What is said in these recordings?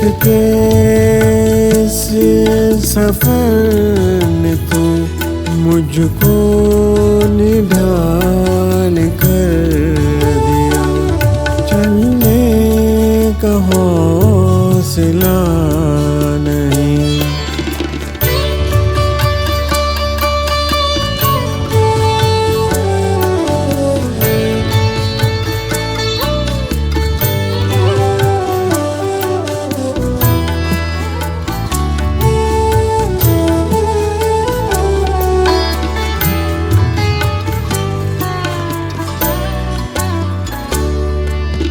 इश्क के इस सफर ने तू मुझको निढाल कर दिया। चलने का हौसला नहीं।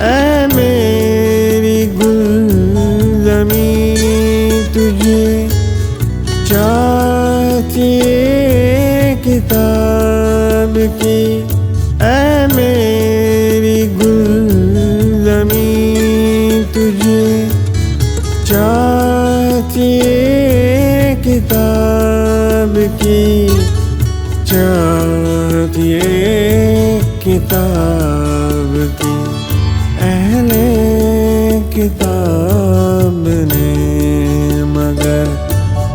ऐ मेरी गुलज़मी तुझे चाहती किताब की। ऐ मेरी गुलज़मी तुझे चाहती किताब की। चाहती किताब की। अहले किताब ने मगर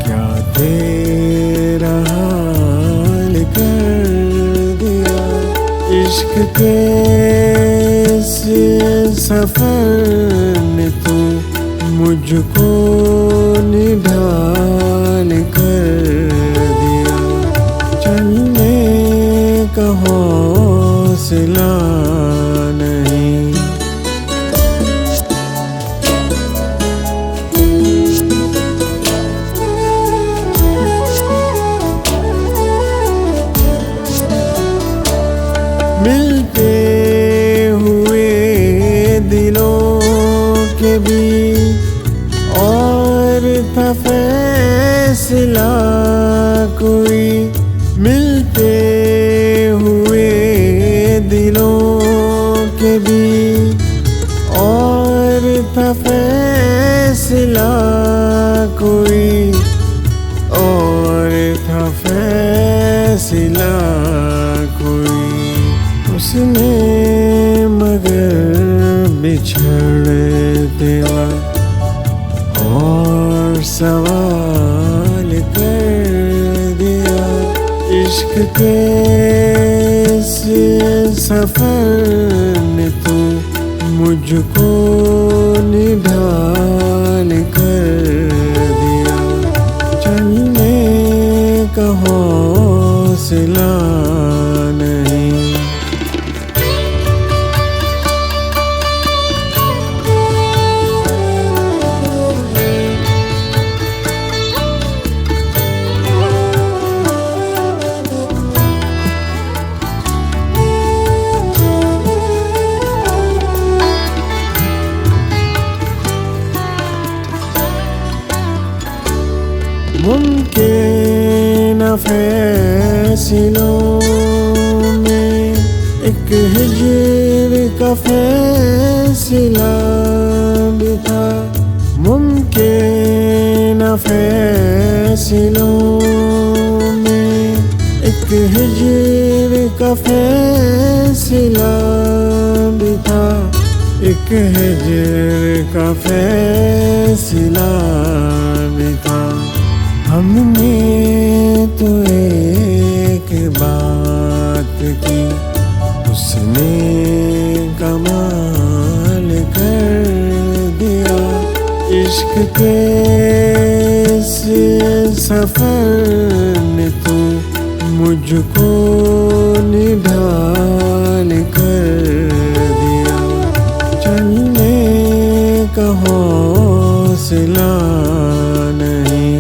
क्या तेरा हाल कर दिया। इश्क के इस सफर ने तू मुझको निढाल कर दिया। चलने का हौसला नहीं। मिलते हुए दिलों के बीच और था फैसला कोई। मिलते हुए दिलों के बीच और था फैसला कोई। और था फैसला कोई। उसने मगर बिछड़ते वक्त और सवाल कर दिया। इश्क के इस सफर ने तू मुझको निढाल कर दिया। चलने का हौसला नहीं। मुमकिन फैसलों में एक हिज्र का फैसला भी था। मुमकिन फैसलों में एक हिज्र का फैसला भी था। एक हिज्र का फैसला भी था। हमने तो एक बात की उसने कमाल कर दिया। इश्क के इस सफर ने तू मुझको निढाल कर दिया। चलने का हौसला नहीं।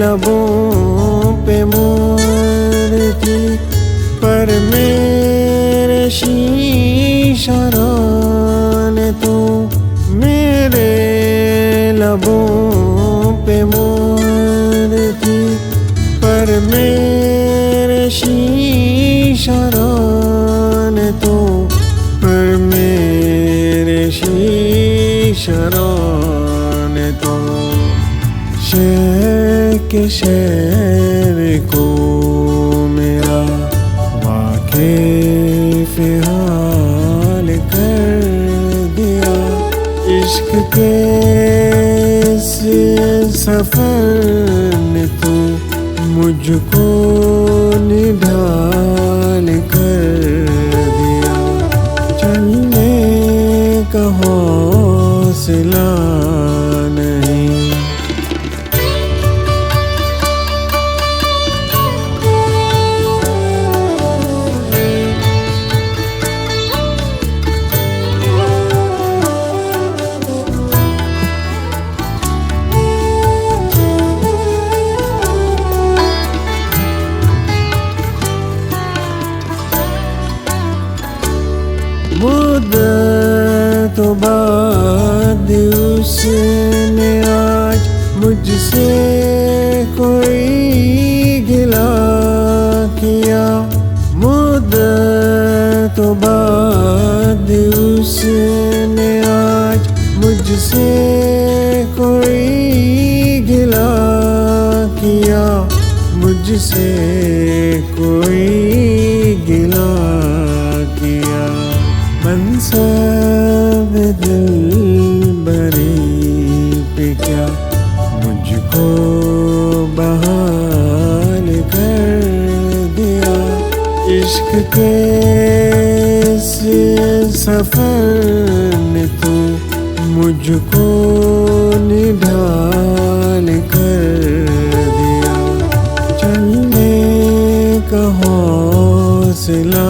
लबों पे मोर थी पर मेरे शीशा ने तो। मेरे लबों पे मोर थी पर मेरे शीशा ने तो। पर मेरे शीशा ने तो। शहर के शहर को मेरा वाकिफ़ हाल कर दिया। इश्क के इस सफर ने तो मुझको निढाल कर दिया। चलने का हौसला नहीं, मुद्दतों बाद उसने आज मुझसे कोई गिला किया। मुद्दतों बाद उसने आज मुझसे कोई गिला किया। मुझसे कोई गिला किया। मनसब दिलबरी पे क्या मुझको बहाल कर दिया। इश्क के इस सफर ने तो मुझको निढाल कर दिया। चलने का हौसला